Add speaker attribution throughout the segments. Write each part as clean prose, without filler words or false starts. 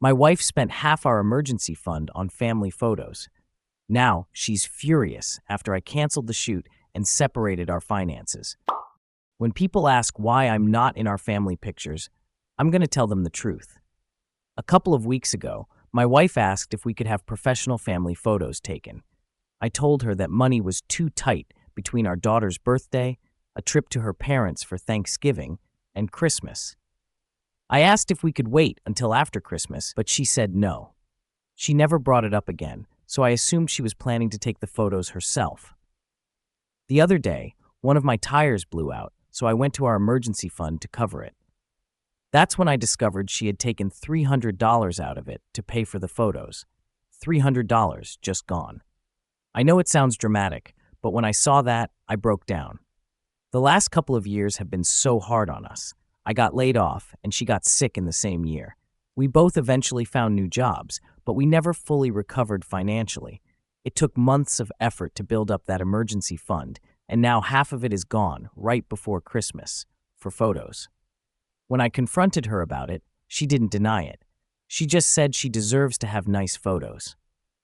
Speaker 1: My wife spent half our emergency fund on family photos. Now she's furious after I canceled the shoot and separated our finances. When people ask why I'm not in our family pictures, I'm going to tell them the truth. A couple of weeks ago, my wife asked if we could have professional family photos taken. I told her that money was too tight between our daughter's birthday, a trip to her parents for Thanksgiving, and Christmas. I asked if we could wait until after Christmas, but she said no. She never brought it up again, so I assumed she was planning to take the photos herself. The other day, one of my tires blew out, so I went to our emergency fund to cover it. That's when I discovered she had taken $300 out of it to pay for the photos. $300 just gone. I know it sounds dramatic, but when I saw that, I broke down. The last couple of years have been so hard on us. I got laid off, and she got sick in the same year. We both eventually found new jobs, but we never fully recovered financially. It took months of effort to build up that emergency fund, and now half of it is gone right before Christmas for photos. When I confronted her about it, she didn't deny it. She just said she deserves to have nice photos.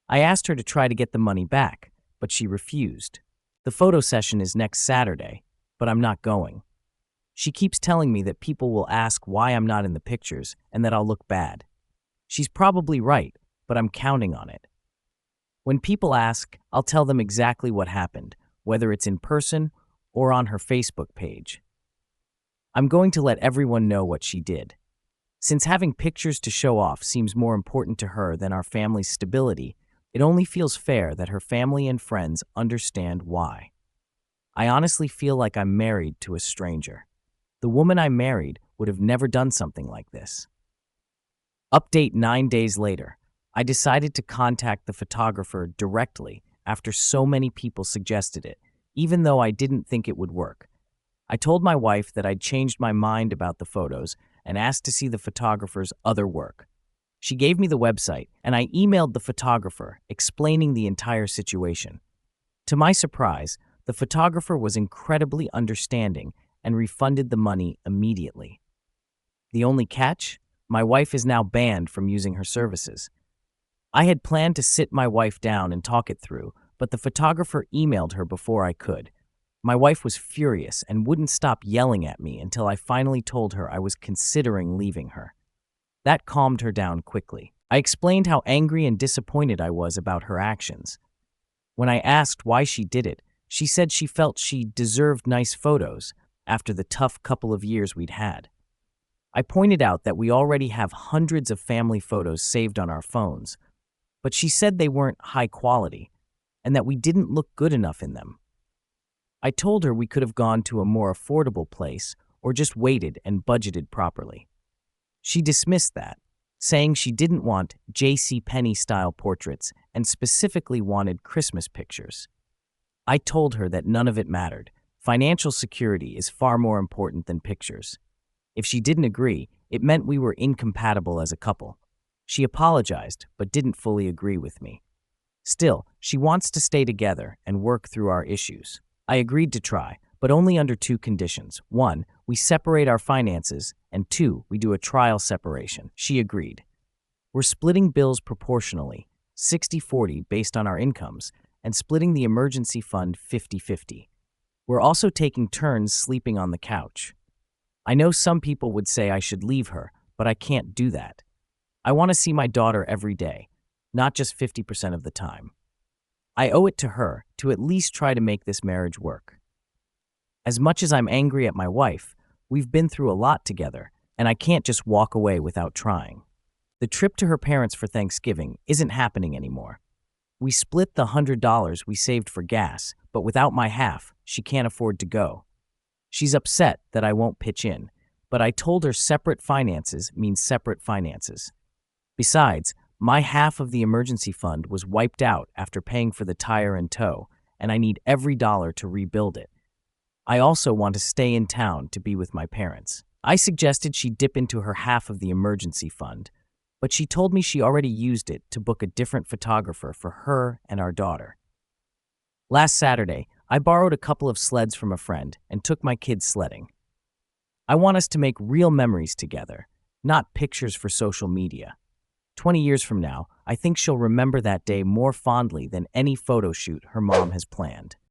Speaker 1: I asked her to try to get the money back, but she refused. The photo session is next Saturday, but I'm not going. She keeps telling me that people will ask why I'm not in the pictures and that I'll look bad. She's probably right, but I'm counting on it. When people ask, I'll tell them exactly what happened, whether it's in person or on her Facebook page. I'm going to let everyone know what she did. Since having pictures to show off seems more important to her than our family's stability, it only feels fair that her family and friends understand why. I honestly feel like I'm married to a stranger. The woman I married would have never done something like this. Update 9 days later. I decided to contact the photographer directly after so many people suggested it, even though I didn't think it would work. I told my wife that I'd changed my mind about the photos and asked to see the photographer's other work. She gave me the website, and I emailed the photographer explaining the entire situation. To my surprise, the photographer was incredibly understanding and refunded the money immediately. The only catch? My wife is now banned from using her services. I had planned to sit my wife down and talk it through, but the photographer emailed her before I could. My wife was furious and wouldn't stop yelling at me until I finally told her I was considering leaving her. That calmed her down quickly. I explained how angry and disappointed I was about her actions. When I asked why she did it, she said she felt she deserved nice photos after the tough couple of years we'd had. I pointed out that we already have hundreds of family photos saved on our phones, but she said they weren't high quality and that we didn't look good enough in them. I told her we could have gone to a more affordable place or just waited and budgeted properly. She dismissed that, saying she didn't want JCPenney-style portraits and specifically wanted Christmas pictures. I told her that none of it mattered. Financial security is far more important than pictures. If she didn't agree, it meant we were incompatible as a couple. She apologized, but didn't fully agree with me. Still, she wants to stay together and work through our issues. I agreed to try, but only under 2 conditions. 1, we separate our finances, and 2, we do a trial separation. She agreed. We're splitting bills proportionally, 60-40 based on our incomes, and splitting the emergency fund 50-50. We're also taking turns sleeping on the couch. I know some people would say I should leave her, but I can't do that. I want to see my daughter every day, not just 50% of the time. I owe it to her to at least try to make this marriage work. As much as I'm angry at my wife, we've been through a lot together, and I can't just walk away without trying. The trip to her parents for Thanksgiving isn't happening anymore. We split the $100 we saved for gas, but without my half, she can't afford to go. She's upset that I won't pitch in, but I told her separate finances means separate finances. Besides, my half of the emergency fund was wiped out after paying for the tire and tow, and I need every dollar to rebuild it. I also want to stay in town to be with my parents. I suggested she dip into her half of the emergency fund, but she told me she already used it to book a different photographer for her and our daughter. Last Saturday, I borrowed a couple of sleds from a friend and took my kids sledding. I want us to make real memories together, not pictures for social media. 20 years from now, I think she'll remember that day more fondly than any photo shoot her mom has planned.